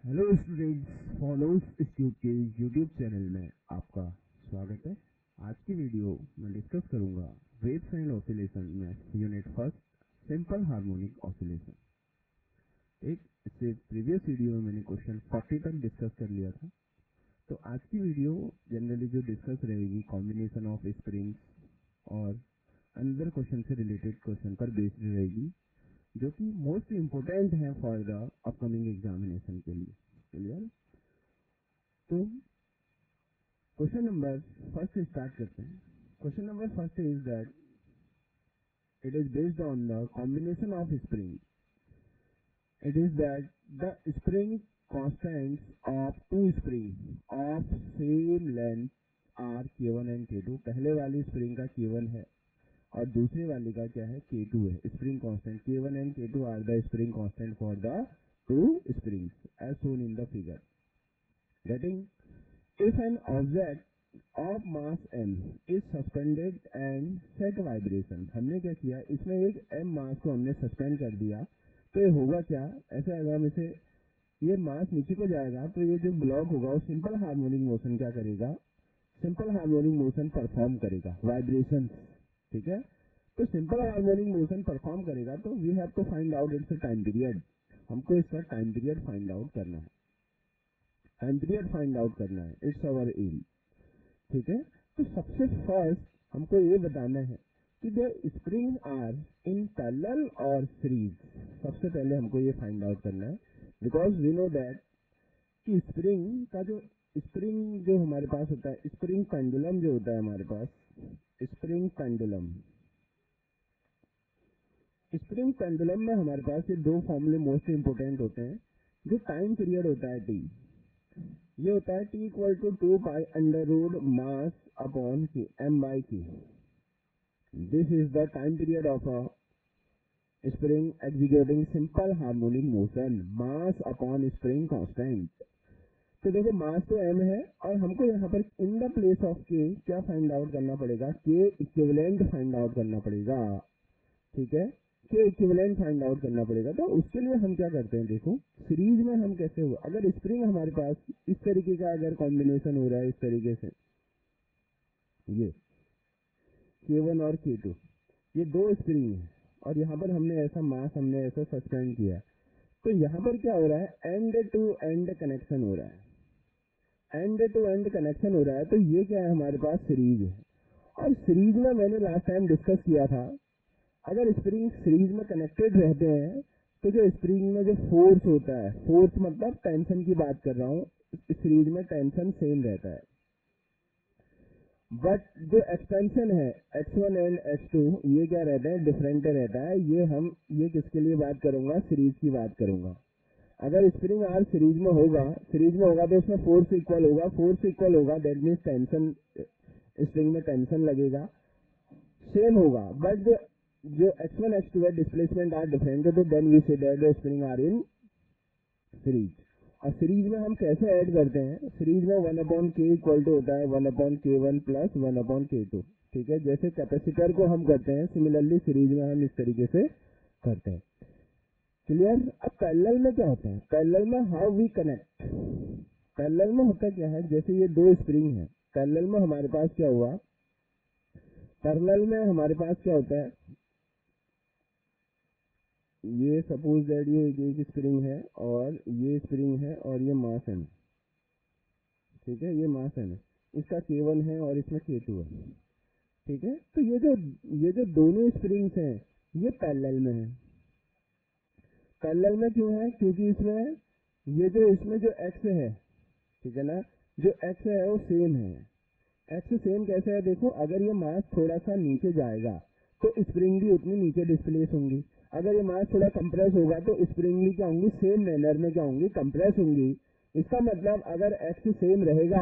Hello students, follows institute के YouTube channel में आपका स्वागत है। आज की वीडियो में डिस्कस करूंगा वेव्स एंड ऑसिलेशन में unit first simple harmonic oscillation. एक इससे प्रीवियस वीडियो में मैंने क्वेश्चन 40 तक डिस्कस कर लिया था। तो आज की वीडियो जनरली जो डिस्कस रहेगी कॉम्बिनेशन ऑफ स्प्रिंग्स और अनदर क्वेश्चन से रिलेटेड क्वेश्चन पर बेस्ड रहेगी, जो कि मोस्ट इम्पोर्टेंट है फॉर द अपकमिंग एग्जामिनेशन के लिए। क्लियर? तो क्वेश्चन नंबर फर्स्ट से स्टार्ट करते हैं। Question number first is that it is based on the combination of spring. It is that the spring constants of two spring of same length are K1 and K2। पहले वाली spring का K1 है और दूसरे वाले का क्या है, K2 है। Spring constant K1 and K2 are the spring constant for the two springs as shown in the figure. Getting, if an object of mass m is suspended and set vibration। हमने क्या किया, इसमें एक m मास को हमने suspend कर दिया, तो ये होगा क्या, ऐसा अगर हम इसे, ये मास नीचे को जाएगा तो ये जो ब्लॉक होगा वो सिंपल हार्मोनिक मोशन क्या करेगा, सिंपल हार्मोनिक मोशन परफॉर्म करेगा, वाइब्रेशन। ठीक है, तो सिंपल हार्मोनिक मोशन परफॉर्म करेगा तो we have to find out its time period. हमको इसका टाइम पीरियड फाइंड आउट करना है, टाइम पीरियड फाइंड आउट करना है, इट्स अवर एम। ठीक है, तो सबसे फर्स्ट हमको ये बताना है कि the spring are in parallel और सीरीज। सबसे पहले हमको ये फाइंड आउट करना है, बिकॉज वी नो दैट कि स्प्रिंग का जो स्प्रिंग जो हमारे पास होता है, स्प्रिंग पेंडुलम जो होता है हमारे पास, स्प्रिंग पेंडुलम, स्प्रिंग पेंडुलम में हमारे पास ये दो फॉर्मूले मोस्ट इंपोर्टेंट होते हैं। जो टाइम पीरियड होता है टी, ये होता है T equal to 2 pi under root mass upon K M by K. This is the time period of a spring executing simple harmonic motion, mass upon spring constant. तो देखो मास तो M है और हमको यहाँ पर इन द प्लेस ऑफ के क्या फाइंड आउट करना पड़ेगा, के इक्विवेलेंट फाइंड आउट करना पड़ेगा। ठीक है, के इक्विवेलेंट फाइंड आउट करना पड़ेगा। तो उसके लिए हम क्या करते हैं, देखो सीरीज में हम कैसे हुआ, अगर स्प्रिंग हमारे पास इस तरीके का अगर कॉम्बिनेशन हो रहा है, इस तरीके से ये K1 और K2, ये दो स्प्रिंग है और यहाँ पर हमने ऐसा मास हमने ऐसा सस्पेंड किया, तो यहाँ पर क्या हो रहा है, एंड टू एंड कनेक्शन हो रहा है, एंड टू एंड कनेक्शन हो रहा है। तो ये क्या है, हमारे पास सीरीज है। और सीरीज में मैंने लास्ट टाइम डिस्कस किया था, अगर स्प्रिंग सीरीज में कनेक्टेड रहते हैं तो जो स्प्रिंग में जो फोर्स होता है, फोर्स मतलब टेंशन की बात कर रहा हूँ, सीरीज में टेंशन सेम रहता है। बट जो एक्सपेंशन है x1 एंड x2, ये क्या रहता है, डिफरेंट रहता है। ये किसके लिए बात करूंगा, सीरीज की बात करूंगा। अगर स्प्रिंग आर सीरीज में होगा तो उसमें फोर्स इक्वल होगा, फोर्स इक्वल होगा दैट मीन्स टेंशन, स्प्रिंग में टेंशन लगेगा, सेम होगा। बट जो x1 x2 है डिस्प्लेसमेंट आर डिफरेंट, तो then we say that the spring are in series. और सीरीज में हम कैसे ऐड करते हैं, सीरीज में 1/k इक्वल टू होता है 1/k1 प्लस 1/k2। ठीक है, जैसे कैपेसिटर को हम करते हैं, सिमिलरली सीरीज में हम इस तरीके से करते हैं। क्लियर? अब पैरेलल में क्या होता है, पैरेलल में हाउ वी कनेक्ट, पैरेलल में होता क्या है, जैसे ये दो स्प्रिंग है, पैरेलल में हमारे पास क्या हुआ, पैरेलल में हमारे पास क्या होता है, ये सपोज दैट ये एक स्प्रिंग है और ये स्प्रिंग है और ये मास है। ठीक है, ये मास है, इसका K1 है और इसमें K2 है। ठीक है, तो ये जो दोनों स्प्रिंग्स हैं ये पैरेलल में है। पैरेलल में क्यों है, क्योंकि इसमें ये जो इसमें जो x है, ठीक है ना, जो x है वो सेम है। x सेम कैसे है, देखो अगर ये मास थोड़ा सा नीचे जाएगा तो स्प्रिंग भी उतनी नीचे डिस्प्लेस होंगी। अगर ये मास थोड़ा कंप्रेस होगा तो स्प्रिंग भी क्या होंगी, सेम मैनर में क्या होंगी, कंप्रेस होंगी। इसका मतलब अगर x सेम रहेगा,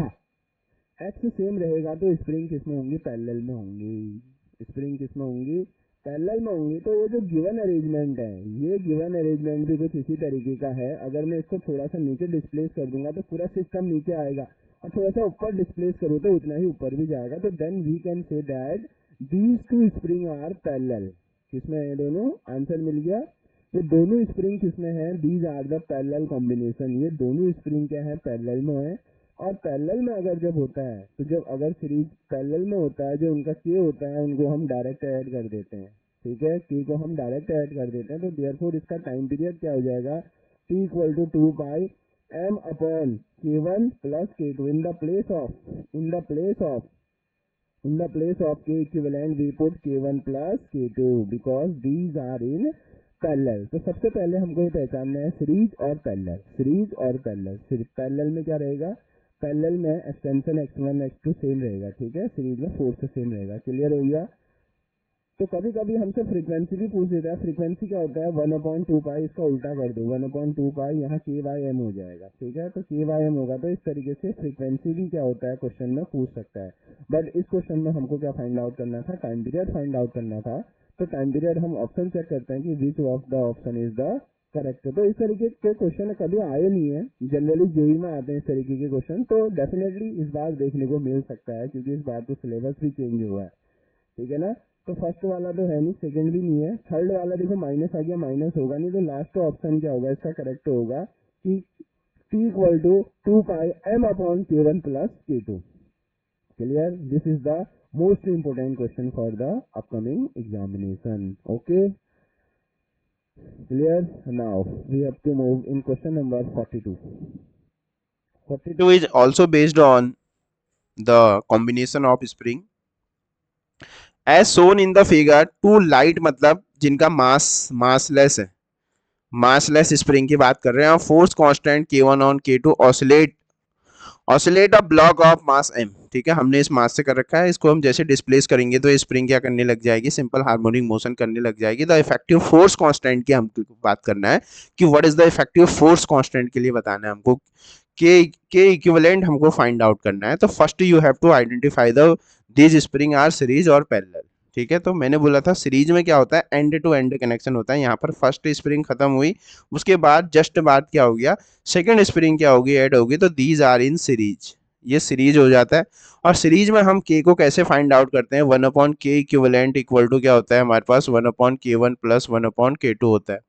एक्स सेम रहेगा तो स्प्रिंग किसमें होंगी, पैरेलल में होंगी। स्प्रिंग किसमें होंगी, पैरेलल में होंगी। तो ये जो गिवन अरेंजमेंट है, ये गिवन अरेंजमेंट भी कुछ इसी तरीके का है। अगर मैं इसको थोड़ा सा नीचे डिस्प्लेस कर दूंगा तो पूरा सिस्टम नीचे आएगा, और थोड़ा सा ऊपर डिस्प्लेस करूँ तो उतना ही ऊपर भी जाएगा। तो then we can say that these two spring are parallel. किसमें है दोनों, आंसर मिल गया, तो दोनों स्प्रिंग किसमें है, these are the parallel combination, ये दोनों स्प्रिंग क्या है, पैरेलल में है। और पैरेलल में अगर जब होता है तो जब अगर सीरीज पैरेलल में होता है, जो उनका के होता है उनको हम डायरेक्ट ऐड कर देते हैं, ठीक है, के को हम डायरेक्ट ऐड कर देते हैं। तो देयरफॉर इसका टाइम पीरियड क्या हो जाएगा, T equal to 2 pi m upon k1 plus k2 in the place of k equivalent we put k1 plus k2 because these are in parallel. तो सबसे पहले हमको ये पहचानना है सीरीज और पैरेलल। पैरेलल में क्या रहेगा, पैरेलल में एक्सटेंशन x1 x2 सेम रहेगा, ठीक है, सीरीज में 4 से सेम रहेगा। क्लियर हो गया। तो कभी कभी हमसे फ्रीक्वेंसी भी पूछ देता है, फ्रीक्वेंसी क्या होता है, 1/2 पाई, इसका उल्टा कर दो, 1/2 पाई, यहाँ k/m हो जाएगा, ठीक है। तो k/m होगा, तो इस तरीके से फ्रीक्वेंसी भी क्या होता है क्वेश्चन में पूछ सकता है। बट इस क्वेश्चन में हमको क्या फाइंड आउट करना था, टाइम पीरियड फाइंड आउट करना था। तो टाइम पीरियड हम ऑप्शन चेक करते हैं कि which of the option is the correct. तो इस तरीके के क्वेश्चन कभी आए नहीं है, जनरली जेई में आते हैं इस तरीके के क्वेश्चन। तो डेफिनेटली इस बार देखने को मिल सकता है, क्योंकि इस बार तो सिलेबस भी चेंज हुआ है, ठीक है ना। तो फर्स्ट वाला तो है नहीं, सेकंड भी नहीं है, थर्ड वाला देखो माइनस आ गया, माइनस होगा नहीं, तो लास्ट ऑप्शन क्या होगा इसका करेक्ट होगा कि t equal to 2 pi m upon k1 plus k2। Clear, this is the most important question for the upcoming examination. Okay, clear. Now we have to move in question number 42 is also based on the combination of spring as shown in the figure। Two light मतलब जिनका massless है, massless spring की बात कर रहे हैं। Force constant k1 on k2 oscillate a block of mass m, ठीक है, हमने इस मास से कर रखा है, इसको हम जैसे डिस्प्लेस करेंगे तो स्प्रिंग क्या करने लग जाएगी, सिंपल हार्मोनिक मोशन करने लग जाएगी। द इफेक्टिव फोर्स कांस्टेंट की हमको बात करना है कि what is the effective force constant, के लिए बताना है हमको, के इक्विवेलेंट हमको फाइंड आउट करना है। तो first you have to identify the these spring are series और पैरेलल, ठीक है। तो मैंने बोला था सीरीज में क्या होता है, एंड टू एंड कनेक्शन होता है। यहाँ पर फर्स्ट स्प्रिंग खत्म हुई, उसके बाद जस्ट बाद क्या हो गया, सेकंड स्प्रिंग क्या होगी, ऐड होगी, तो दीज आर इन सीरीज, ये सीरीज हो जाता है। और सीरीज में हम के को कैसे फाइंड आउट करते हैं, 1/k इक्विवेलेंट इक्वल टू क्या होता है हमारे पास, 1/k1 प्लस 1/k2 होता है,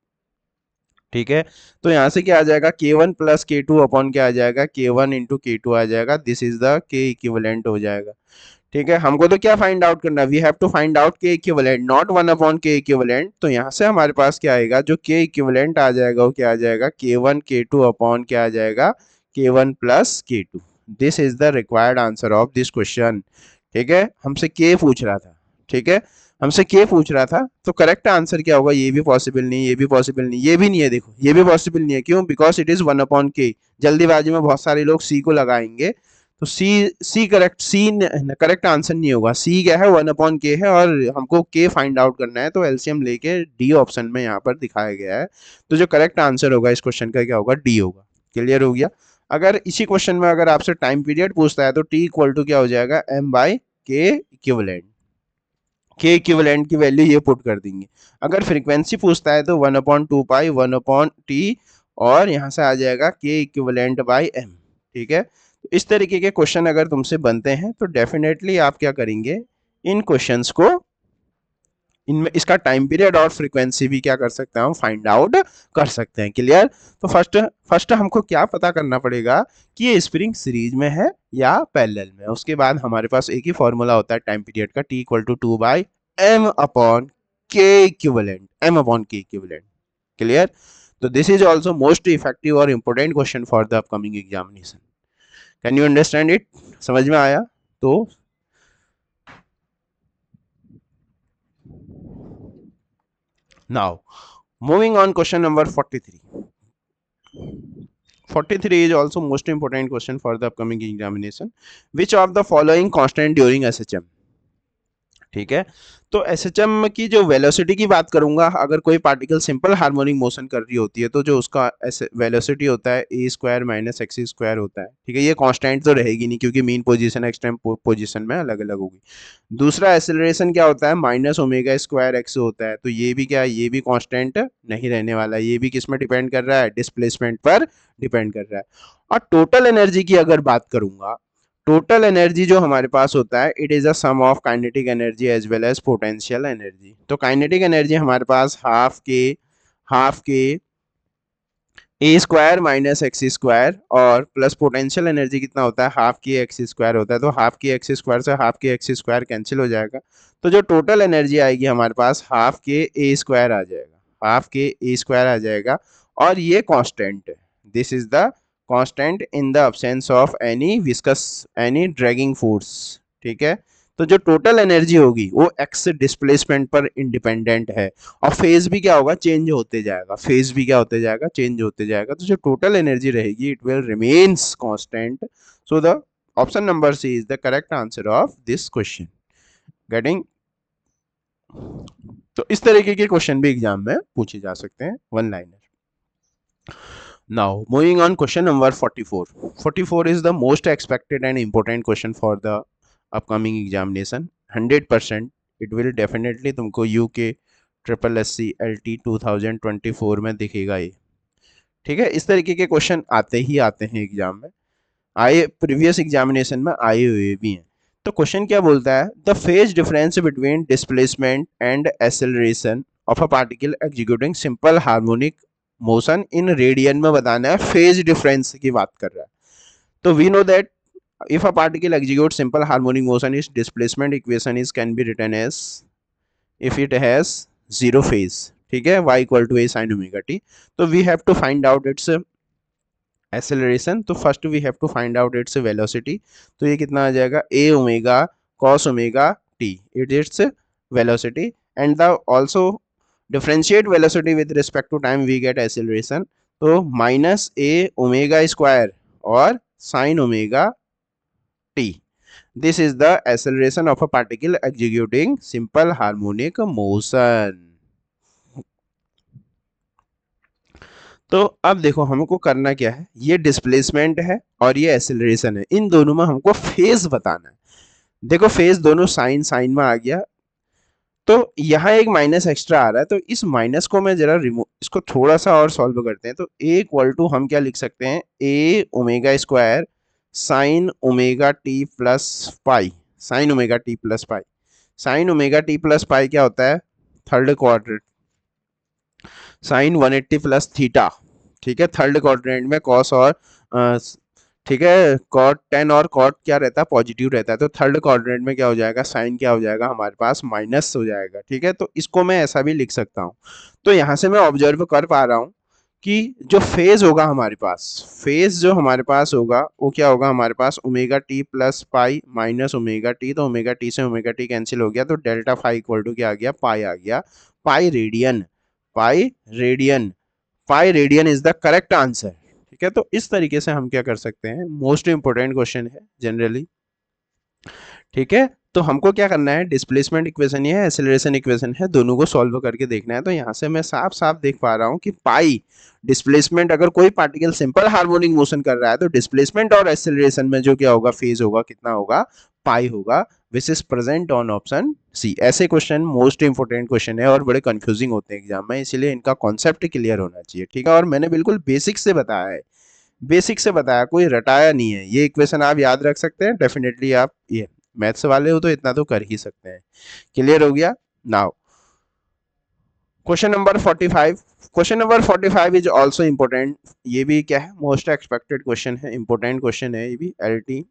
ठीक है। तो यहाँ से क्या आ जाएगा, k1 प्लस k2 अपॉन क्या आ जाएगा, k1 इंटू k2 आ जाएगा, this is the k equivalent हो जाएगा, ठीक है। हमको तो क्या फाइंड आउट करना है, we have to find out K equivalent, not 1/k equivalent. तो यहाँ से हमारे पास क्या आएगा, जो के इक्विवेलेंट आ जाएगा वो क्या आ जाएगा, k1 k2 अपॉन क्या आ जाएगा, k1 plus k2। This is the required answer of this question, ठीक है। हमसे के पूछ रहा था, ठीक है, हमसे के पूछ रहा था, तो करेक्ट आंसर क्या होगा, ये भी पॉसिबल नहीं, ये भी पॉसिबल नहीं, ये भी नहीं है, देखो ये भी पॉसिबल नहीं है, क्यों, बिकॉज इट इज 1/k। जल्दीबाजी में बहुत सारे लोग सी को लगाएंगे, तो सी करेक्ट आंसर नहीं होगा। सी क्या है, 1/k है, और हमको के फाइंड आउट करना है, तो एलसीएम लेके डी ऑप्शन में यहाँ पर दिखाया गया है। तो जो करेक्ट आंसर होगा इस क्वेश्चन का क्या होगा, डी होगा। क्लियर हो गया। अगर इसी क्वेश्चन में अगर आपसे टाइम पीरियड पूछता है तो टी इक्वल टू क्या हो जाएगा, एम बाई के इक्विवेलेंट, के इक्विवेलेंट की वैल्यू ये पुट कर देंगे। अगर फ्रीक्वेंसी पूछता है तो 1/2 पाई 1/t, और यहाँ से आ जाएगा के इक्विवेलेंट बाई एम, ठीक है। तो इस तरीके के क्वेश्चन अगर तुमसे बनते हैं तो डेफिनेटली आप क्या करेंगे, इन क्वेश्चंस को, इनमें इसका टाइम पीरियड और फ्रीक्वेंसी भी क्या कर सकते हैं, हम फाइंड आउट कर सकते हैं। क्लियर। तो फर्स्ट हमको क्या पता करना पड़ेगा कि ये स्प्रिंग सीरीज में है या पैरेलल में। उसके बाद हमारे पास एक ही फॉर्मूला होता है टाइम पीरियड का, T equal to 2 by M upon K equivalent, M upon K equivalent. Clear. तो this is also most effective और important question for the upcoming examination. Can you understand it, समझ में आया। तो now moving on, question number 43. 43 is also most important question for the upcoming examination. Which of the following constant during SHM, ठीक है। तो SHM की जो velocity की बात करूंगा, अगर कोई पार्टिकल सिंपल हार्मोनिक मोशन कर रही होती है तो जो उसका वेलोसिटी होता है ए स्क्वायर माइनस एक्स स्क्वायर होता है, ठीक है। ये कांस्टेंट तो रहेगी नहीं क्योंकि मीन पोजीशन एक्सट्रीम पोजीशन में अलग अलग होगी। दूसरा एक्सेलरेशन क्या होता है, माइनस ओमेगा स्क्वायर एक्स होता है, तो ये भी क्या है, ये भी कांस्टेंट नहीं रहने वाला, ये भी किस में डिपेंड कर रहा है, डिस्प्लेसमेंट पर डिपेंड कर रहा है। और टोटल एनर्जी की अगर बात करूंगा, टोटल एनर्जी जो हमारे पास होता है, it is a sum of kinetic energy as well as potential energy. तो काइनेटिक एनर्जी हमारे पास half K half K A square minus X square, और प्लस पोटेंशियल एनर्जी कितना होता है, हाफ की एक्स स्क्वायर होता है, तो हाफ की एक्स स्क्वायर से हाफ की एक्स स्क्वायर कैंसिल हो जाएगा, तो जो टोटल एनर्जी आएगी हमारे पास हाफ के ए स्क्वायर आ जाएगा, हाफ के ए स्क्वायर आ जाएगा, और ये कांस्टेंट है, this is the constant in the absence of any viscous any dragging force. ठीक है, तो जो टोटल एनर्जी होगी वो एक्स डिस्प्लेसमेंट पर इंडिपेंडेंट है, और फेज भी क्या होगा, चेंज होते जाएगा, फेज भी क्या होते जाएगा, चेंज होते जाएगा, तो जो टोटल एनर्जी रहेगी it will remains constant. So the option number C is the correct answer of this question. Getting? तो इस तरीके के क्वेश्चन भी एग्जाम में पूछे जा सकते हैं, one liner. Now, moving on, question number 44. 44 is the most expected and important question for the upcoming examination. 100% it will definitely तुमको UK ट्रिपल SC LT 2024 में दिखेगा ये। ठीक है, इस तरीके के क्वेश्चन आते ही आते हैं एग्जाम में, आए प्रीवियस एग्जामिनेशन में आए हुए भी हैं। तो क्वेश्चन क्या बोलता है, the phase difference between displacement and acceleration of a particle executing simple harmonic motion in radian में बताना है, फेज डिफरेंस की बात कर रहा है। तो we know that if a particle executes simple harmonic motion, its displacement equation is can be written as if it has zero phase. ठीक है, y equal to a sin omega t. तो we have to find out its acceleration. तो first we have to find out its velocity. तो ये कितना आ जाएगा, a omega cos omega t, it is its velocity, and the also differentiate velocity with respect to time we get acceleration. तो minus a omega square और sin omega t. This is the acceleration of a particle executing simple harmonic motion. तो अब देखो हमको करना क्या है, ये डिस्प्लेसमेंट है और ये एक्सेलरेशन है, इन दोनों में हमको फेज बताना है। देखो फेज दोनों साइन साइन में आ गया, तो यहाँ एक माइनस एक्स्ट्रा आ रहा है, तो इस माइनस को मैं जरा रिमूव, इसको थोड़ा सा और सॉल्व करते हैं। तो ए इक्वल टू हम क्या लिख सकते हैं, A omega square sine omega T plus pi, sine omega T plus pi, sine omega T plus pi क्या होता है, third quadrant, sine 180 plus theta. ठीक है, थर्ड क्वाड्रेंट में कॉस और ठीक है कॉट 10 और कॉट क्या रहता है, पॉजिटिव रहता है, तो थर्ड क्वाड्रेंट में क्या हो जाएगा, साइन क्या हो जाएगा हमारे पास, माइनस हो जाएगा। ठीक है, तो इसको मैं ऐसा भी लिख सकता हूँ। तो यहाँ से मैं ऑब्जर्व कर पा रहा हूँ कि जो फेज होगा हमारे पास, फेज जो हमारे पास होगा वो क्या होगा हमारे पास, omega T plus pi minus omega T, तो ओमेगा टी से ओमेगा टी कैंसिल हो गया, तो डेल्टा फाई इक्वल टू क्या आ गया, पाई आ गया, pi radian, pi radian, pi radian is the correct answer. ठीक है, तो इस तरीके से हम क्या कर सकते हैं, मोस्ट इंपोर्टेंट क्वेश्चन है जनरली। ठीक है, तो हमको क्या करना है, डिस्प्लेसमेंट इक्वेशन है, एक्सेलरेशन इक्वेशन है, दोनों को सॉल्व करके देखना है। तो यहाँ से मैं साफ साफ देख पा रहा हूँ कि पाई डिस्प्लेसमेंट, अगर कोई पार्टिकल सिंपल हार्मोनिक मोशन कर रहा है तो डिस्प्लेसमेंट और एक्सेलरेशन में जो क्या होगा, फेज होगा, कितना होगा, पाई होगा, which is present on option C. ऐसे क्वेश्चन मोस्ट इंपोर्टेंट क्वेश्चन है और बड़े कंफ्यूजिंग होते हैं एग्जाम में, इसीलिए इनका कॉन्सेप्ट क्लियर होना चाहिए। ठीक है, और मैंने बिल्कुल बेसिक से बताया है, बेसिक से बताया, कोई रटाया नहीं है। ये इक्वेशन आप याद रख सकते हैं डेफिनेटली, आप ये मैथ्स वाले हो तो इतना तो कर ही सकते हैं। क्लियर हो गया? Now question number 45, question number 45 is also important, ये भी क्या है, मोस्ट एक्सपेक्टेड क्वेश्चन है, इंपॉर्टेंट क्वेश्चन है ये भी, एलटी।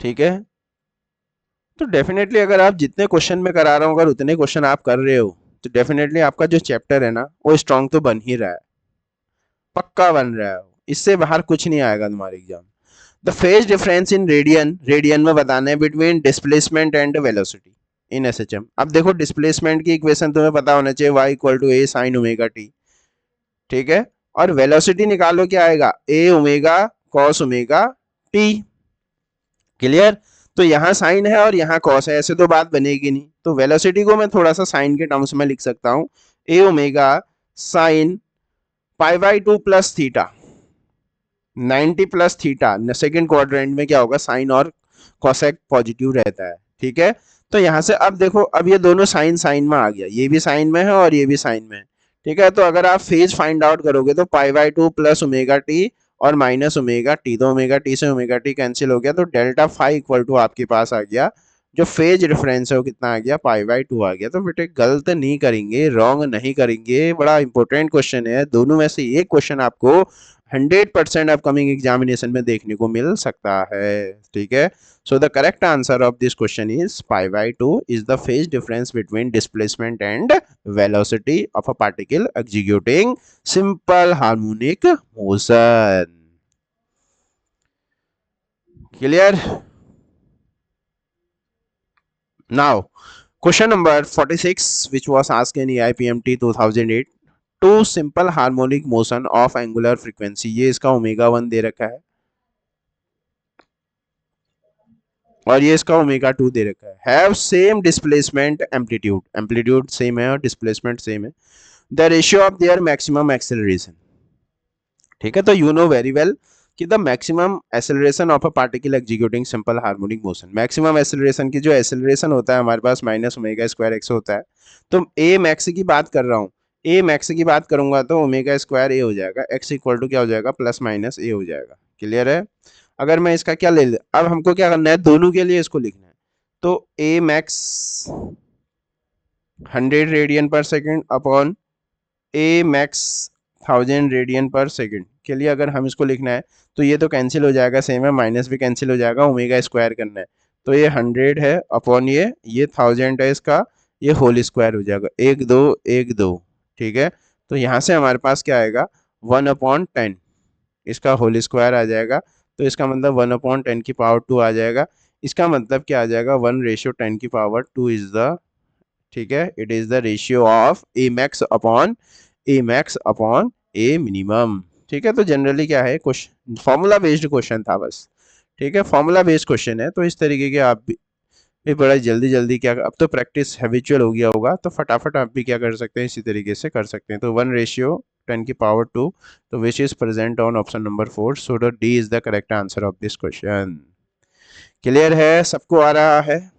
ठीक है, तो डेफिनेटली अगर आप जितने क्वेश्चन में करा रहा हूं, अगर उतने क्वेश्चन आप कर रहे हो तो डेफिनेटली आपका जो चैप्टर है ना वो स्ट्रॉन्ग तो बन ही रहा है, पक्का बन रहा है, इससे बाहर कुछ नहीं आएगा तुम्हारे exam. The phase difference in radian, radian में बताना है between displacement and velocity in SHM. अब देखो डिस्प्लेसमेंट की इक्वेशन तुम्हें पता होना चाहिए, y equal to A sine omega T. ठीक है, और वेलोसिटी निकालो, क्या आएगा, A omega cos omega T. Clear? तो यहाँ साइन है और यहाँ कॉस है, ऐसे तो बात बनेगी नहीं, तो वेलोसिटी को मैं थोड़ा सा साइन के टर्म्स में लिख सकता हूँ, A omega sine pi by 2 plus theta, 90 plus theta, second quadrant में क्या होगा, साइन और कॉसेक पॉजिटिव रहता है। ठीक है, तो यहाँ से अब देखो, अब ये दोनों साइन साइन में आ गया, ये भी साइन में है और ये भी साइन में है। ठीक है, तो अगर आप फेज फाइंड आउट करोगे तो पाई बाई 2 प्लस ओमेगा टी और माइनस ओमेगा टी, तो ओमेगा टी से ओमेगा टी कैंसिल हो गया, तो डेल्टा फाई इक्वल टू आपके पास आ गया जो फेज डिफरेंस है वो कितना आ गया, π/2 आ गया। तो बेटे गलत नहीं करेंगे, रॉन्ग नहीं करेंगे, बड़ा इंपॉर्टेंट क्वेश्चन है। दोनों में से एक क्वेश्चन आपको 100% अपकमिंग एग्जामिनेशन में देखने को मिल सकता है, ठीक है। So the correct answer of this question is π/2 is the phase difference between displacement and velocity of a particle executing simple harmonic motion. Clear? Now, question number 46, which was asked in EIPMT 2008. Two simple harmonic motion of angular frequency, ये इसका omega 1 दे रखा है और ये इसका omega 2 दे रखा है। Have same displacement amplitude, amplitude same है और डिस्प्लेसमेंट सेम है। The ratio of their maximum acceleration, ठीक है। तो यू नो वेरी वेल कि the maximum acceleration of a particle executing simple harmonic motion, maximum acceleration की जो एक्सेलरेशन होता है हमारे पास माइनस ओमेगा स्क्वायर एक्स होता है। तो ए मैक्स की बात कर रहा हूँ, ए मैक्स की बात करूंगा तो ओमेगा स्क्वायर ए हो जाएगा, एक्स इक्वल टू क्या हो जाएगा, प्लस माइनस ए हो जाएगा। क्लियर है? अगर मैं इसका क्या ले, अब हमको क्या करना है, दोनों के लिए इसको लिखना है। तो ए मैक्स 100 रेडियन पर सेकेंड अपॉन ए मैक्स 1000 रेडियन पर सेकेंड के लिए अगर हम इसको लिखना है तो ये तो कैंसिल हो जाएगा, सेम है, माइनस भी कैंसिल हो जाएगा, ओमेगा स्क्वायर करना है तो ये 100 है अपॉन ये 1000 है इसका, ये होल स्क्वायर हो जाएगा, 1 2 1 2, ठीक है। तो यहाँ से हमारे पास क्या आएगा, 1/10 इसका होल स्क्वायर आ जाएगा। तो इसका मतलब 1/10 की पावर 2 आ जाएगा। इसका मतलब क्या आ जाएगा, 1/10 की पावर 2 इज द, ठीक है, it is the ratio of A max upon A minimum, ठीक है। तो जनरली क्या है, क्वेश्चन फॉर्मूला बेस्ड क्वेश्चन था बस, ठीक है, फॉर्मूला बेस्ड क्वेश्चन है। तो इस तरीके के आप भी बड़ा जल्दी जल्दी क्या, अब तो प्रैक्टिस हैबिचुअल हो गया होगा तो फटाफट आप भी क्या कर सकते हैं, इसी तरीके से कर सकते हैं। तो 1/10 की पावर 2, तो विच is present on option number 4, so the D is the correct answer of this question. Clear है, सबको आ रहा है?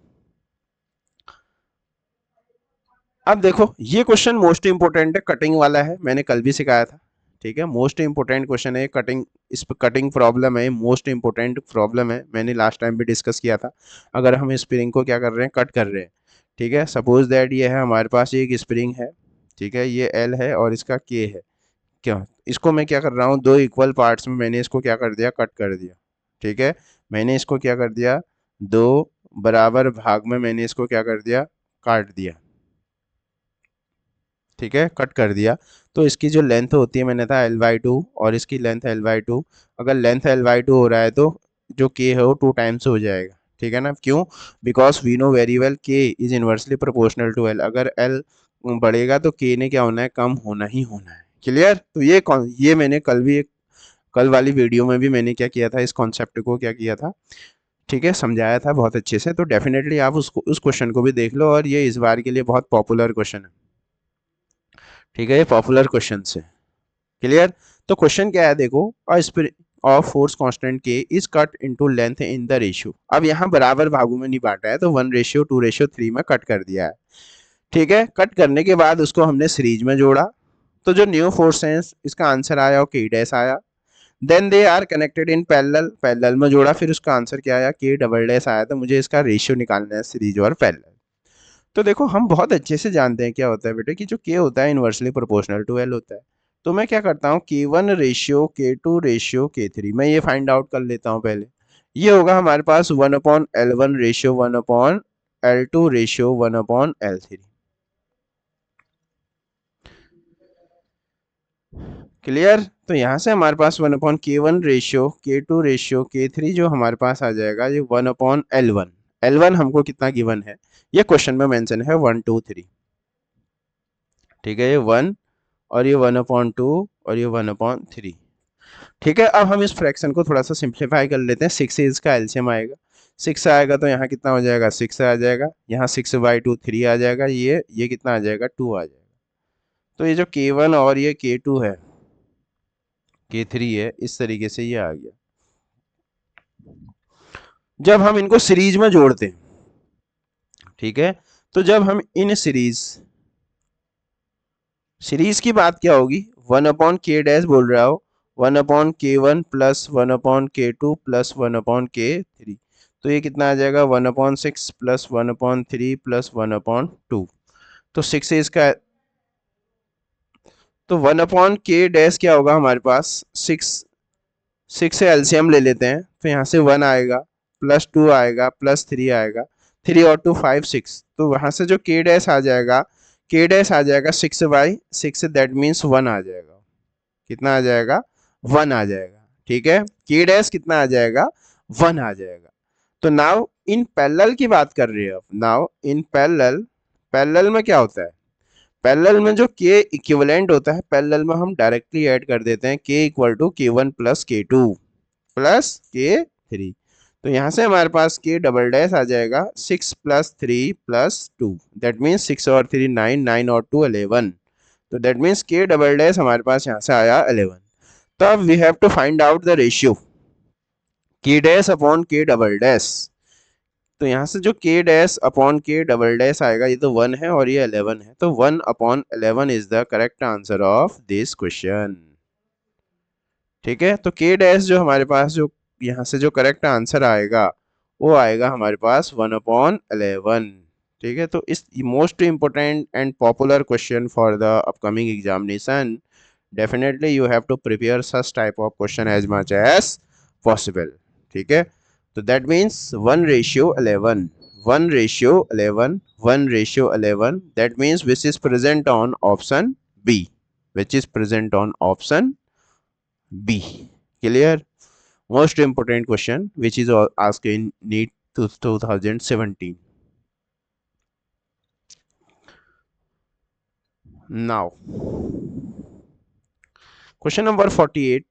अब देखो ये क्वेश्चन मोस्ट इंपोर्टेंट है, कटिंग वाला है, मैंने कल भी सिखाया था, ठीक है। मोस्ट इंपोर्टेंट क्वेश्चन है, कटिंग, इस पर कटिंग प्रॉब्लम है, मोस्ट इंपोर्टेंट प्रॉब्लम है, मैंने लास्ट टाइम भी डिस्कस किया था। अगर हम स्प्रिंग को क्या कर रहे हैं, कट कर रहे हैं, ठीक है। सपोज दैट ये है हमारे पास एक स्प्रिंग है, ठीक है, ये एल है और इसका के है, क्या इसको मैं क्या कर रहा हूँ, दो इक्वल पार्ट्स में मैंने इसको क्या कर दिया, कट कर दिया, ठीक है। मैंने इसको क्या कर दिया, दो बराबर भाग में मैंने इसको क्या कर दिया, काट दिया, ठीक है, कट कर दिया। तो इसकी जो लेंथ होती है, मैंने था L/2 और इसकी लेंथ L/2, अगर लेंथ L/2 हो रहा है तो जो K है वो 2 टाइम्स हो जाएगा, ठीक है ना। क्यों? Because we know very well K is inversely proportional to L, अगर L बढ़ेगा तो K ने क्या होना है, कम होना ही होना है। क्लियर? तो ये मैंने कल भी कल वाली वीडियो में भी मैंने क्या किया था, इस कॉन्सेप्ट को क्या किया था, ठीक है, समझाया था बहुत अच्छे से। तो डेफिनेटली आप उसको, उस क्वेश्चन को भी देख लो, और ये इस बार के लिए बहुत पॉपुलर क्वेश्चन है, ठीक है, ये पॉपुलर क्वेश्चन है। क्लियर? तो क्वेश्चन क्या है, देखो, a spring of force constant K is cut into length in the ratio. अब यहाँ बराबर भागों में नहीं बांटा है तो 1/2/3 में कट कर दिया है, ठीक है। कट करने के बाद उसको हमने सीरीज में जोड़ा, तो जो न्यू फोर्स है इसका आंसर आया और के डैश आया। Then they are connected in parallel, parallel में जोड़ा, फिर उसका आंसर क्या आया, के डबल डैश आया। तो मुझे इसका रेशियो निकालना है, सीरीज और पैरेलल। तो देखो हम बहुत अच्छे से जानते हैं क्या होता है बेटे, कि जो के होता है इनवर्सली प्रोपोर्शनल टू एल होता है। तो मैं क्या करता हूँ, K1 ratio K2 ratio K3, मैं ये फाइंड आउट कर लेता हूँ पहले। ये होगा हमारे पास 1/L1 ratio 1/L2 ratio 1/L3। Clear? तो यहाँ से हमारे पास 1/K1 ratio K2 ratio K3 जो हमारे पास आ जाएगा, ये 1/L1। L1 हमको कितना गिवन है, ये क्वेश्चन में मेंशन है 1 2 3, ठीक है, ये 1 और ये 1/2 और ये 1/3, ठीक है। अब हम इस फ्रैक्शन को थोड़ा सा सिंप्लीफाई कर लेते हैं। 6 से इसका एलसीएम आएगा, 6 आएगा तो यहाँ कितना हो जाएगा, 6 आ जाएगा, यहाँ 6/2 3 आ जाएगा, ये कितना आ जाएगा, 2 आ जाएगा। तो ये जो K1 और ये K2 है, K3 है, इस तरीके से ये आ गया। जब हम इनको सीरीज में जोड़ते हैं, ठीक है, तो जब हम इन सीरीज की बात क्या होगी, 1/K डैश बोल रहा हो, 1/K1 plus 1/K2 plus 1/K3, तो ये कितना आ जाएगा 1/6 प्लस 1/3 प्लस 1/2। तो 6 से इसका, तो 1/k डैश क्या होगा हमारे पास, 6 से एलसीएम ले लेते हैं, तो यहाँ से 1 आएगा प्लस 2 आएगा प्लस 3 आएगा, 3 और 2 5 6, तो वहाँ से जो k डैश आ जाएगा, k डैश आ जाएगा 6/6, दैट मीन्स 1 आ जाएगा। कितना आ जाएगा, 1 आ जाएगा। ठीक है, k डैश कितना आ जाएगा, 1 आ जाएगा। तो नाउ इन पैरेलल की बात कर रहे हैं। नाउ इन पैरेलल, पैरेलल में क्या होता है, पैरेलल में जो k इक्विवेलेंट होता है, पैरेलल में हम डायरेक्टली ऐड कर देते हैं k equal to k1 plus k2 plus k3। तो यहाँ से हमारे पास k डबल डैश आ जाएगा 6 प्लस 3 प्लस 2, दैट मीन्स 6 और 3 9, 9 और 2 11। तो that means k double dash हमारे पास यहाँ से आया 11। तो अब we have to find out the ratio k dash upon k double dash. तो यहाँ से जो k dash upon k double dash आएगा, ये तो 1 है और ये 11 है, तो 1/11 is the correct answer of this question. ठीक है, तो k डैश जो हमारे पास, जो यहाँ से जो करेक्ट आंसर आएगा वो आएगा हमारे पास 1/11। ठीक है, तो इस most important and popular question for the upcoming examination, definitely you have to prepare such type of question as much as possible. ठीक है, तो that means 1/11, 1/11, 1/11, that means which is present on option B, which is present on option B. Clear? Most important question which is asked in NEET 2017. Now, question number 48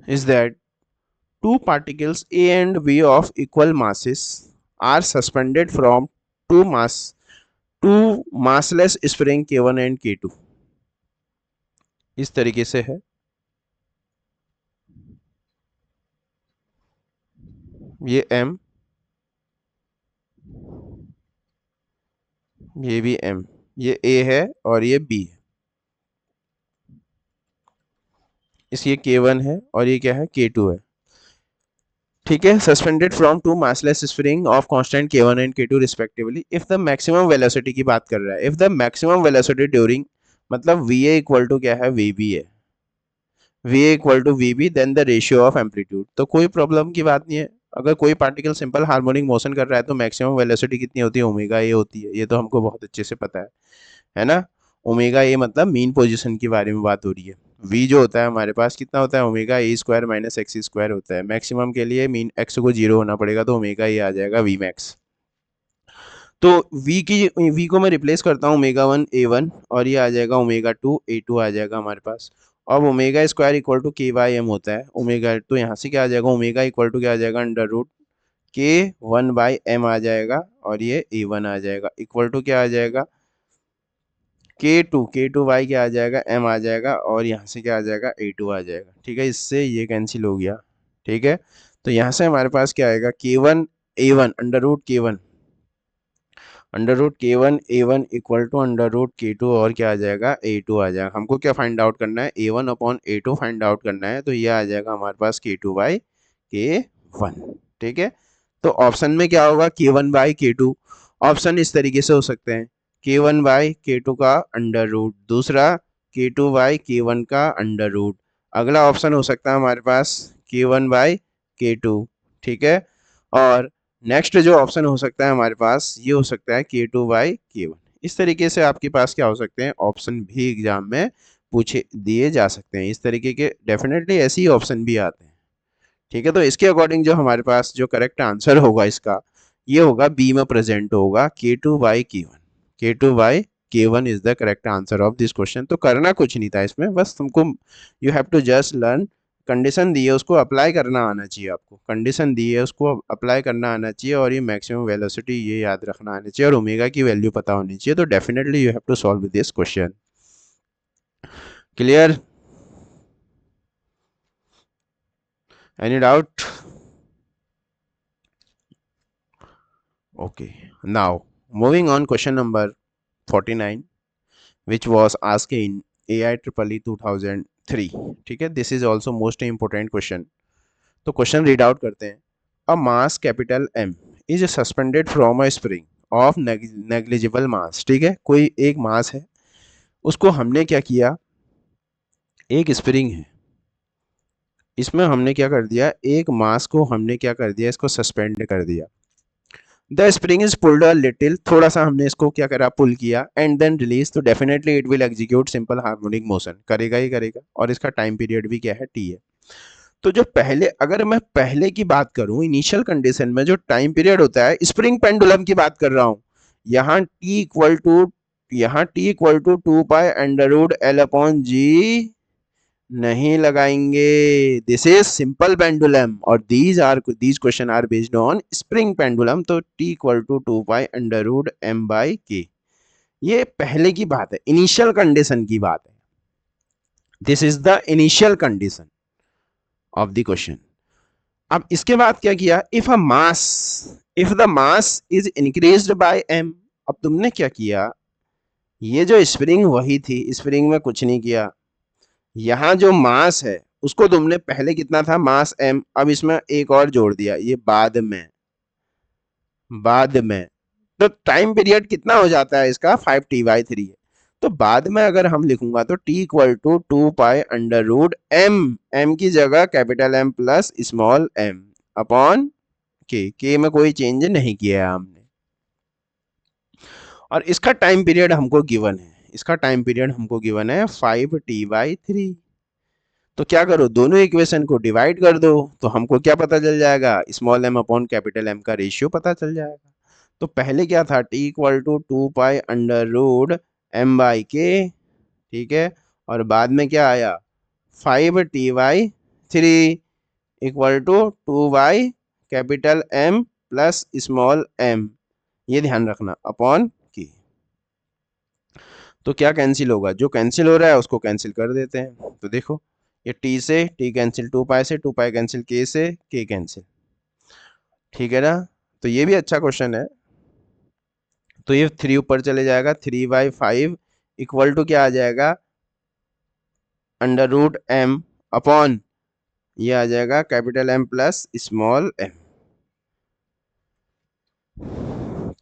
is that two particles A and B of equal masses are suspended from two massless spring K1 and K2. इस तरीके से है, ये M, ये भी M, ये A है और ये B है, इस ये K1 है और ये क्या है, K2 है। ठीक है, suspended from two massless spring of constant K1 and K2 respectively if the maximum velocity की बात कर रहा है। If the maximum velocity during, मतलब VA इक्वल टू क्या है, VB है, VA equal to VB then the ratio of amplitude. तो कोई प्रॉब्लम की बात नहीं है, अगर कोई पार्टिकल सिंपल हार्मोनिक मोशन कर रहा है तो मैक्सिमम वेलोसिटी कितनी होती है, ओमेगा ए होती है, ये तो हमको बहुत अच्छे से पता है ना। ओमेगा ए मतलब मीन पोजीशन के बारे में बात हो रही है। v जो होता है हमारे पास कितना होता है, omega A square minus X square होता है। मैक्सिमम के लिए मीन एक्स को 0 होना पड़ेगा, तो ओमेगा ए आ जाएगा वी मैक्स। तो v को मैं रिप्लेस करता हूँ ओमेगा 1 a1 और ये आ जाएगा ओमेगा 2 a2 आ जाएगा हमारे पास। अब omega square equal to k/m होता है ओमेगा, तो यहाँ से क्या आ जाएगा, ओमेगा इक्वल टू क्या आ जाएगा, √k1/m आ जाएगा और ये a1 आ जाएगा, इक्वल टू क्या आ जाएगा, k2 बाई क्या आ जाएगा, m आ जाएगा और यहाँ से क्या आ जाएगा, a2 आ जाएगा। ठीक है, इससे ये कैंसिल हो गया। ठीक है, तो यहाँ से हमारे पास क्या आएगा, k1 a1 √k1 a1 equal to √k2 और क्या आ जाएगा, a2 आ जाएगा। हमको क्या फाइंड आउट करना है, a1/a2 फाइंड आउट करना है, तो ये आ जाएगा हमारे पास k2/k1। ठीक है, तो ऑप्शन में क्या होगा, k1/k2। ऑप्शन इस तरीके से हो सकते हैं, k1/k2 का अंडर रूट, दूसरा k2/k1 का अंडर रूट, अगला ऑप्शन हो सकता है हमारे पास k1/k2। ठीक है, और नेक्स्ट जो ऑप्शन हो सकता है हमारे पास, ये हो सकता है k2/k1। इस तरीके से आपके पास क्या हो सकते हैं, ऑप्शन भी एग्जाम में पूछे दिए जा सकते हैं। इस तरीके के डेफिनेटली ऐसे ही ऑप्शन भी आते हैं। ठीक है, तो इसके अकॉर्डिंग जो हमारे पास जो करेक्ट आंसर होगा इसका, ये होगा बी में प्रेजेंट होगा k2/k1। k2/k1 is the correct answer of this question. तो करना कुछ नहीं था इसमें, बस तुमको you have to just learn, condition दी है उसको अप्लाई करना आना चाहिए, आपको कंडीशन दी है उसको अप्लाई करना आना चाहिए, और ये मैक्सिमम वेलोसिटी ये याद रखना आना चाहिए, और ओमेगा की वैल्यू पता होनी चाहिए। तो definitely you have to solve this question. Clear? Any doubt? Okay, now moving on, question number 49 which was asked in AI EEE 2003. ठीक है, this is also most important question. तो क्वेश्चन रीड आउट करते हैं। A mass capital M is suspended from a spring of negligible mass. ठीक है, कोई एक मास है, उसको हमने क्या किया, एक स्प्रिंग है, इसमें हमने क्या कर दिया, एक मास को हमने क्या कर दिया, इसको सस्पेंड कर दिया। The spring is pulled a little, थोड़ा सा हमने इसको क्या करा, पुल किया, एंड देन रिलीज, तो definitely it will execute simple harmonic motion, करेगा ही करेगा, और इसका टाइम पीरियड भी क्या है, टी है। तो जो पहले, अगर मैं पहले की बात करूं, इनिशियल कंडीशन में जो टाइम पीरियड होता है, स्प्रिंग पेंडुलम की बात कर रहा हूं, यहाँ T equal to 2 pi under root L upon G नहीं लगाएंगे। दिस इज सिंपल पेंडुलम और these question are based on spring pendulum. तो T equal to 2 pi under root m/k, ये पहले की बात है, इनिशियल कंडीशन की बात है। This is the initial condition of the question. अब इसके बाद क्या किया, if the mass is increased by m। अब तुमने क्या किया, ये जो स्प्रिंग वही थी, स्प्रिंग में कुछ नहीं किया, यहाँ जो मास है उसको तुमने, पहले कितना था मास m, अब इसमें एक और जोड़ दिया, ये बाद में तो टाइम पीरियड कितना हो जाता है इसका, 5t/3 है। तो बाद में अगर हम लिखूंगा तो t equal to 2 pi under root m, m की जगह capital M plus small m upon k में कोई चेंज नहीं किया है हमने। और इसका टाइम पीरियड हमको गिवन है, 5t/3। तो क्या करो, दोनों इक्वेशन को डिवाइड कर दो, तो हमको क्या पता चल जाएगा, small m upon capital M का रेशियो पता चल जाएगा। तो पहले क्या था, t equal to 2 pi under root m/k, ठीक है, और बाद में क्या आया, 5t/3 equal to 2 by capital M plus small m, ये ध्यान रखना, अपॉन k। तो क्या कैंसिल होगा, जो कैंसिल हो रहा है उसको कैंसिल कर देते हैं। तो देखो, ये t से t कैंसिल, 2 पाई से 2 पाई कैंसिल, k से k कैंसिल, ठीक है ना। तो ये भी अच्छा क्वेश्चन है। तो ये 3 ऊपर चले जाएगा, 3/5 इक्वल टू क्या आ जाएगा, अंडर रूट m अपॉन, ये आ जाएगा capital M plus small m।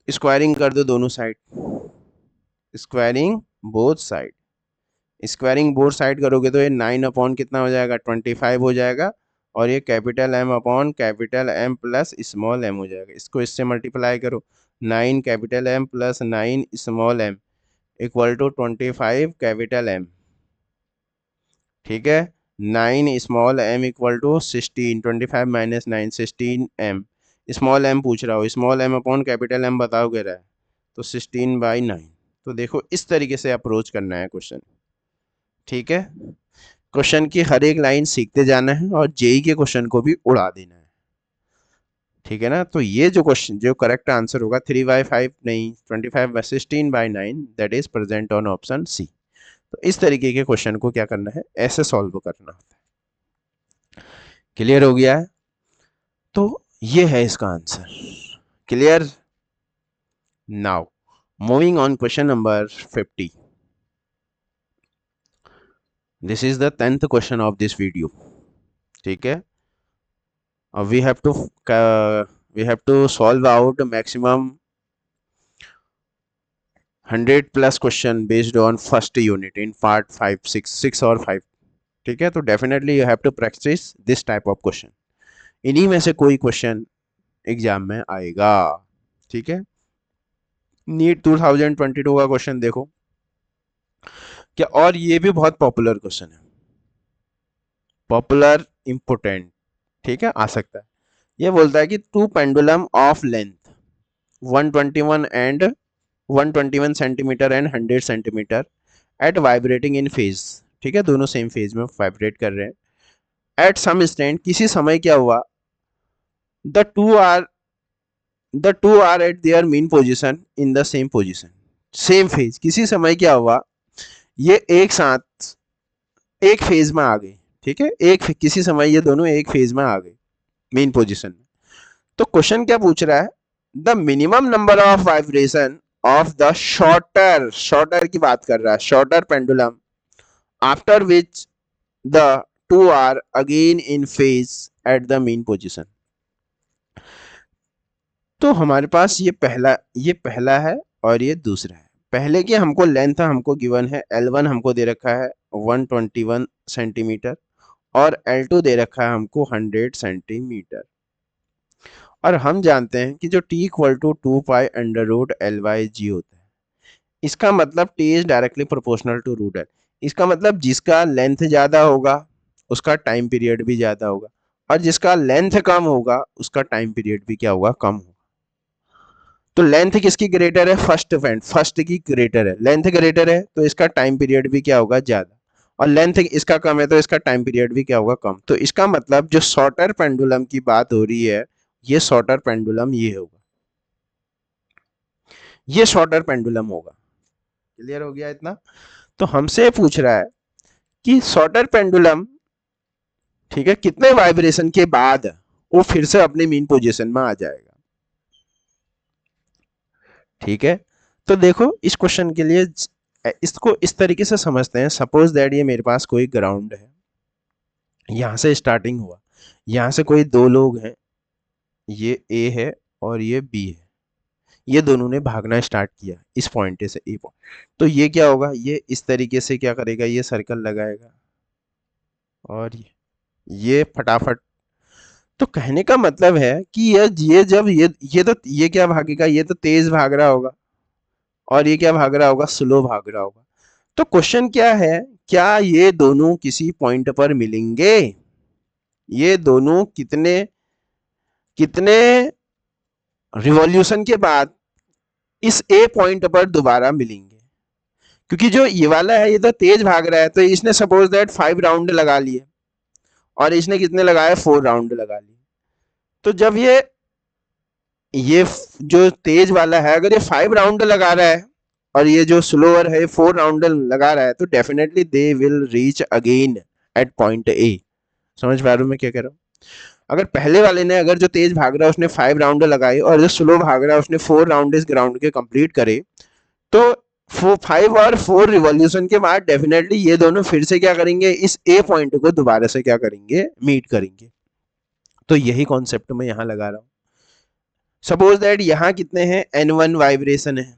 Squaring कर दो दोनों side, squaring both side, squaring both side करोगे तो ये 9 अपॉन कितना हो जाएगा, 25 हो जाएगा, और ये capital M upon capital M plus small m हो जाएगा। इसको इससे मल्टीप्लाई करो, 9 capital M plus 9 small m equal to 25 capital M, ठीक है। 9 small m equal to 16, 25 minus 9 16m, small m पूछ रहा हो, small m upon capital M बताओ कह रहा है, तो 16/9। तो देखो इस तरीके से अप्रोच करना है क्वेश्चन, ठीक है। क्वेश्चन की हर एक लाइन सीखते जाना है और जेई के क्वेश्चन को भी उड़ा देना है, ठीक है ना। तो ये जो क्वेश्चन, जो करेक्ट आंसर होगा 3/5 नहीं, 25/16/9, that is present on option C. तो इस तरीके के क्वेश्चन को क्या करना है, ऐसे सॉल्व करना होता है। क्लियर हो गया है, तो ये है इसका answer. Clear. Now moving on, question number 50। This is the 10th question of this video, ठीक है। we have to solve out maximum 100 plus question based on first unit in part 5 6 और 5, ठीक है। तो definitely you have to practice this type of question, इन्हीं में से कोई क्वेश्चन एग्जाम में आएगा, ठीक है। नीट 2022 का क्वेश्चन देखो क्या, और ये भी बहुत पॉपुलर क्वेश्चन है, पॉपुलर इंपोर्टेंट, ठीक है, आ सकता है। ये बोलता है कि two pendulum of length 121 and 121 centimetre and 100 centimetre at vibrating in phase, ठीक है, दोनों सेम फेज में वाइब्रेट कर रहे हैं। एट सम इंस्टेंट, किसी समय क्या हुआ, the two are at their mean position in the same position, same phase, किसी समय क्या हुआ, ये एक साथ एक फेज में आ गए, ठीक है, किसी समय ये दोनों एक फेज में आ गए मेन पोजिशन में। तो क्वेश्चन क्या पूछ रहा है, the minimum number of vibration of the shorter की बात कर रहा है, shorter pendulum after which the 2 are again in phase at the mean position। तो हमारे पास ये पहला है और ये दूसरा है। पहले की हमको लेंथ हमको गिवन है, L1 हमको दे रखा है 121 सेंटीमीटर और L2 दे रखा है हमको 100 सेंटीमीटर। और हम जानते हैं कि जो t equal to 2 pi under root L by G होता है, इसका मतलब t is directly proportional to root L. इसका मतलब जिसका लेंथ ज्यादा होगा उसका टाइम पीरियड भी ज्यादा होगा, और जिसका लेंथ कम होगा उसका टाइम पीरियड भी क्या होगा, कम होगा। तो लेंथ किसकी ग्रेटर है, फर्स्ट की ग्रेटर है, लेंथ ग्रेटर है तो इसका टाइम पीरियड भी क्या होगा, ज्यादा, और लेंथ इसका कम है तो इसका टाइम पीरियड भी क्या होगा, कम। तो इसका मतलब जो शॉर्टर पेंडुलम की बात हो रही है, ये शॉर्टर पेंडुलम ये होगा, ये शॉर्टर पेंडुलम होगा। क्लियर हो गया इतना? तो हमसे पूछ रहा है कि शॉर्टर पेंडुलम, ठीक है, कितने वाइब्रेशन के बाद वो फिर से अपने मीन पोजीशन में आ जाएगा। ठीक है, तो देखो इस क्वेश्चन के लिए इसको इस तरीके से समझते हैं। सपोज दैट ये मेरे पास कोई ग्राउंड है, यहां से स्टार्टिंग हुआ, यहां से कोई दो लोग हैं, ये ए है और ये बी है, ये दोनों ने भागना स्टार्ट किया इस पॉइंट से ए पॉइंट। तो ये क्या होगा, ये इस तरीके से क्या करेगा, ये सर्कल लगाएगा और ये फटाफट। तो कहने का मतलब है कि ये जब ये तो ये क्या भागेगा, ये तो तेज भाग रहा होगा और ये क्या भाग रहा होगा, स्लो भाग रहा होगा। तो क्वेश्चन क्या है, क्या ये दोनों किसी पॉइंट पर मिलेंगे, ये दोनों कितने कितने रिवॉल्यूशन के बाद इस ए पॉइंट पर दोबारा मिलेंगे। क्योंकि जो ये वाला है ये तो तेज भाग रहा है, तो इसने सपोज दैट 5 राउंड लगा लिए और इसने कितने लगाए, 4 राउंड लगा लिए। तो जब ये जो तेज वाला है अगर ये 5 राउंड लगा रहा है और ये जो स्लोअर है 4 राउंड लगा रहा है, तो definitely they will reach again at point A. समझ पा रहे हो मैं क्या कह रहा हूँ? अगर पहले वाले ने, अगर जो तेज भाग रहा है उसने 5 राउंड लगाए और जो स्लो भाग रहा है उसने 4 राउंड इस ग्राउंड के कंप्लीट करे, तो 5 और 4 रिवॉल्यूशन के बाद डेफिनेटली ये दोनों फिर से क्या करेंगे, इस ए पॉइंट को दोबारा से क्या करेंगे, मीट करेंगे। तो यही कॉन्सेप्ट मैं यहाँ लगा रहा हूँ। सपोज दैट यहाँ कितने हैं, N1 वाइब्रेशन है,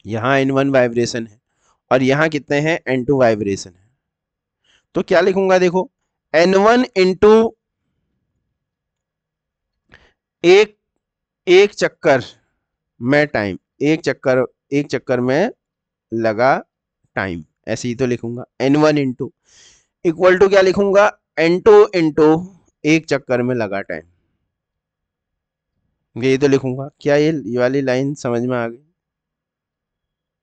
यहाँ N1 वाइब्रेशन है और यहाँ कितने हैं, N2 वाइब्रेशन है। तो क्या लिखूंगा, देखो N1 इंटू एक एक चक्कर में टाइम, एक चक्कर में लगा टाइम, ऐसे ही तो लिखूंगा। N1 इंटू इक्वल टू क्या लिखूंगा, N2 इंटू एक चक्कर में लगा टाइम, यही तो लिखूंगा। क्या ये वाली लाइन समझ में आ गई,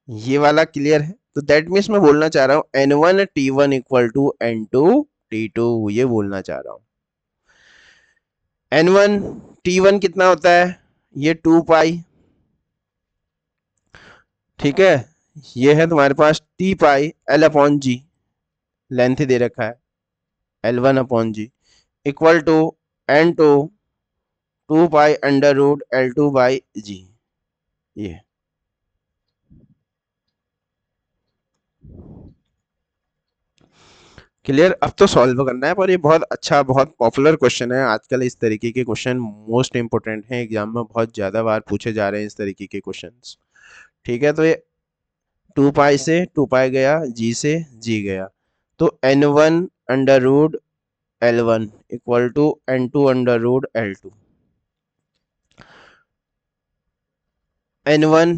ये वाला क्लियर है? तो दैट मीन्स मैं बोलना चाह रहा हूँ N1 T1 equal to N2 T2, ये बोलना चाह रहा हूँ। N1 T1 कितना होता है, ये 2 पाई, ठीक है, ये है तुम्हारे पास T pi L upon G, length दे रखा है L1 upon G equal to N2 2 pi under root L2 by G. ये क्लियर? अब तो सॉल्व करना है, पर ये बहुत अच्छा, बहुत पॉपुलर क्वेश्चन है आजकल। इस तरीके के क्वेश्चन मोस्ट इंपोर्टेंट हैं, एग्जाम में बहुत ज़्यादा बार पूछे जा रहे हैं इस तरीके के क्वेश्चंस। ठीक है, तो ये 2 पाई से 2 पाई गया, जी से जी गया, तो N1 under root L1 equal to N2 under root L2। N1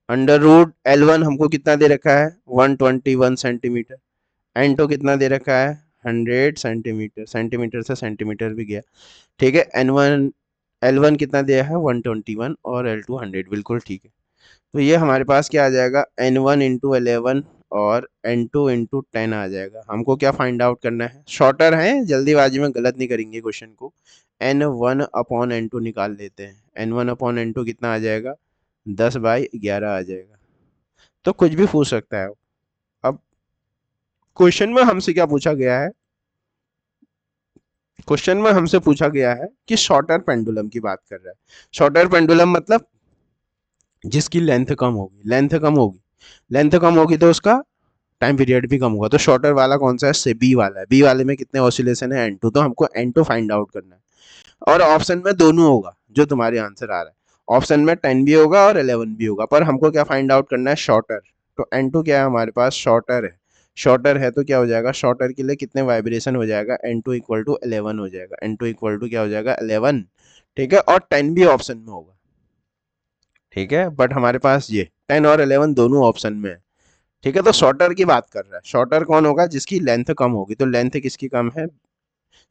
under root L1 हमको कितना दे रखा है, 121 सेंटीमीटर, N2 कितना दे रखा है, 100 सेंटीमीटर, सेंटीमीटर से सेंटीमीटर भी गया। ठीक है, L1 कितना दिया है, 121 और L2 100, बिल्कुल ठीक है। तो ये हमारे पास क्या आ जाएगा, N1 इंटू 11 और N2 इंटू 10 आ जाएगा। हमको क्या फाइंड आउट करना है, शॉर्टर है, जल्दीबाजी में गलत नहीं करेंगे क्वेश्चन को। N1 अपॉन N2 निकाल लेते हैं, N1 अपॉन N2 कितना आ जाएगा, 10/11 आ जाएगा। तो कुछ भी पूछ सकता है। अब क्वेश्चन में हमसे क्या पूछा गया है, क्वेश्चन में हमसे पूछा गया है कि शॉर्टर पेंडुलम की बात कर रहा है। शॉर्टर पेंडुलम मतलब जिसकी लेंथ कम होगी, लेंथ कम होगी तो उसका टाइम पीरियड भी कम होगा। तो शॉर्टर वाला कौन सा है, बी वाला है। बी वाले में कितने ऑसिलेशन है, N2, तो हमको N2 फाइंड आउट करना है। और ऑप्शन में दोनों होगा जो तुम्हारे आंसर आ रहा है, ऑप्शन में 10 भी होगा और 11 भी होगा, पर हमको क्या फाइंड आउट करना है, शॉर्टर। तो N2 क्या है हमारे पास, शॉर्टर है। शॉर्टर है तो क्या हो जाएगा, शॉर्टर के लिए कितने वाइब्रेशन हो जाएगा, N2 इक्वल टू 11 हो जाएगा। N2 इक्वल टू क्या हो जाएगा, 11। ठीक है, और 10 भी ऑप्शन में होगा। ठीक है, बट हमारे पास ये 10 और 11 दोनों ऑप्शन में है। ठीक है, तो शॉर्टर की बात कर रहा है। शॉर्टर कौन होगा, जिसकी लेंथ कम होगी। तो लेंथ किसकी कम है,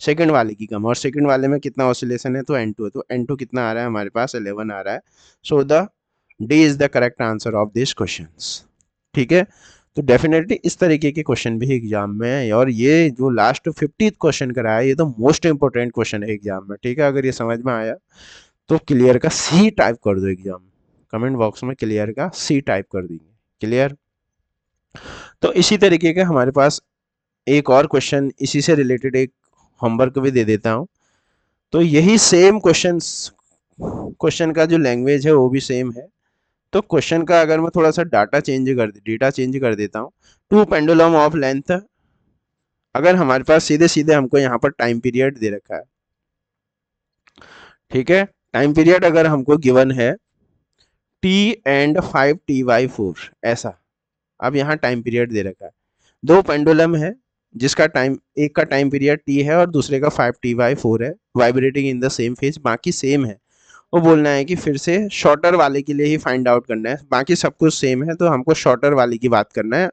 सेकंड वाले की कम। और सेकंड वाले में कितना ऑसिलेशन है, तो N2 है। तो N2 कितना आ रहा है हमारे पास, 11 आ रहा है। So the D is the correct answer of this questions. ठीक है, तो डेफिनेटली इस तरीके के क्वेश्चन भी एग्जाम में है। और ये जो लास्ट 50th क्वेश्चन कराया है, ये तो मोस्ट इंपोर्टेंट क्वेश्चन है एग्जाम में। ठीक है, अगर ये समझ में आया तो क्लियर का सी टाइप कर दो एग्जाम में, कमेंट बॉक्स में क्लियर का सी टाइप कर देंगे। क्लियर। तो इसी तरीके का हमारे पास एक और क्वेश्चन इसी से रिलेटेड एक होमवर्क भी दे देता हूँ। तो यही सेम क्वेश्चन का जो लैंग्वेज है वो भी सेम है। तो क्वेश्चन का अगर मैं थोड़ा सा डेटा चेंज कर देता हूँ, टू पेंडुलम ऑफ लेंथ, अगर हमारे पास सीधे सीधे हमको यहाँ पर टाइम पीरियड दे रखा है। ठीक है, टाइम पीरियड अगर हमको गिवन है t एंड 5t/4 ऐसा। अब यहाँ टाइम पीरियड दे रखा है, दो पेंडुलम है जिसका टाइम, एक का टाइम पीरियड t है और दूसरे का 5t/4 है, vibrating in the same phase, बाकी सेम है। वो बोलना है कि फिर से शॉर्टर वाले के लिए ही फाइंड आउट करना है, बाकी सब कुछ सेम है, तो हमको शॉर्टर वाले की बात करना है।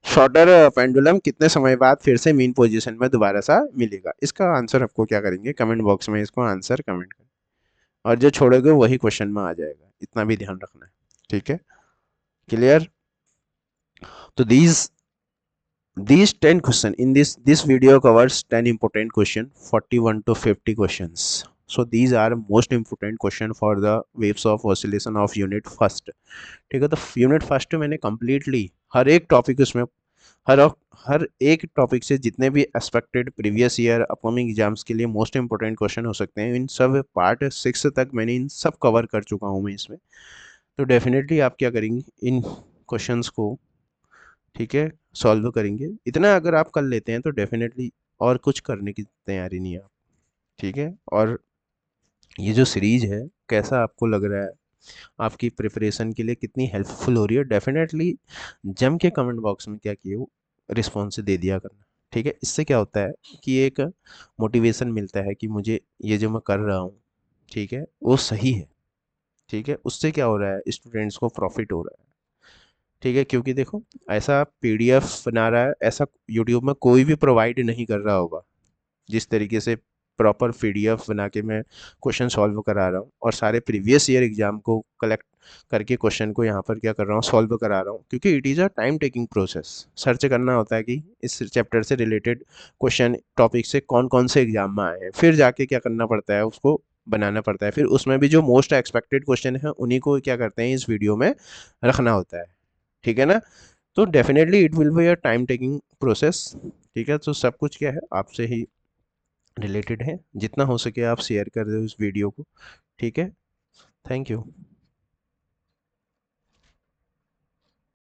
शॉर्टर पेंडुलम कितने समय बाद फिर से मीन पोजीशन में दोबारा सा मिलेगा, इसका आंसर आपको क्या करेंगे, कमेंट बॉक्स में इसको आंसर कमेंट करें। और जो छोड़ोगे वही क्वेश्चन में आ जाएगा, इतना भी ध्यान रखना है। ठीक है, क्लियर। तो these 10 question in this video covers 10 important question, 41 to 50 questions. So these are most important question for the waves of oscillation of unit first. ठीक है, तो यूनिट फर्स्ट मैंने कंप्लीटली हर एक टॉपिक उसमें, हर हर एक टॉपिक से जितने भी expected previous year upcoming exams के लिए मोस्ट इंपोर्टेंट क्वेश्चन हो सकते हैं, इन सब पार्ट 6 तक मैंने इन सब कवर कर चुका हूँ मैं इसमें। तो डेफिनेटली आप क्या करेंगे, इन क्वेश्चंस को, ठीक है, सॉल्व करेंगे। इतना अगर आप कर लेते हैं तो डेफिनेटली और कुछ करने की तैयारी नहीं है आप। ठीक है, और ये जो सीरीज है कैसा आपको लग रहा है, आपकी प्रिपरेशन के लिए कितनी हेल्पफुल हो रही है, डेफिनेटली जम के कमेंट बॉक्स में क्या किए, रिस्पॉन्स दे दिया करना। ठीक है, इससे क्या होता है कि एक मोटिवेशन मिलता है कि मुझे ये जो मैं कर रहा हूँ, ठीक है, वो सही है। ठीक है, उससे क्या हो रहा है, स्टूडेंट्स को प्रॉफिट हो रहा है। ठीक है, क्योंकि देखो ऐसा पीडीएफ बना रहा है, ऐसा यूट्यूब में कोई भी प्रोवाइड नहीं कर रहा होगा जिस तरीके से प्रॉपर पीडीएफ बना के मैं क्वेश्चन सॉल्व करा रहा हूँ, और सारे प्रीवियस ईयर एग्जाम को कलेक्ट करके क्वेश्चन को यहाँ पर क्या कर रहा हूँ, सॉल्व करा रहा हूँ। क्योंकि it is a time taking process, search करना होता है कि इस चैप्टर से रिलेटेड क्वेश्चन टॉपिक से कौन कौन से एग्जाम में आए हैं, फिर जाके क्या करना पड़ता है, उसको बनाना पड़ता है, फिर उसमें भी जो मोस्ट एक्सपेक्टेड क्वेश्चन है उन्हीं को क्या करते हैं, इस वीडियो में रखना होता है। ठीक है ना, तो definitely it will be a time taking process. ठीक है, तो सब कुछ क्या है आपसे ही रिलेटेड है, जितना हो सके आप शेयर कर दो इस वीडियो को। ठीक है, थैंक यू।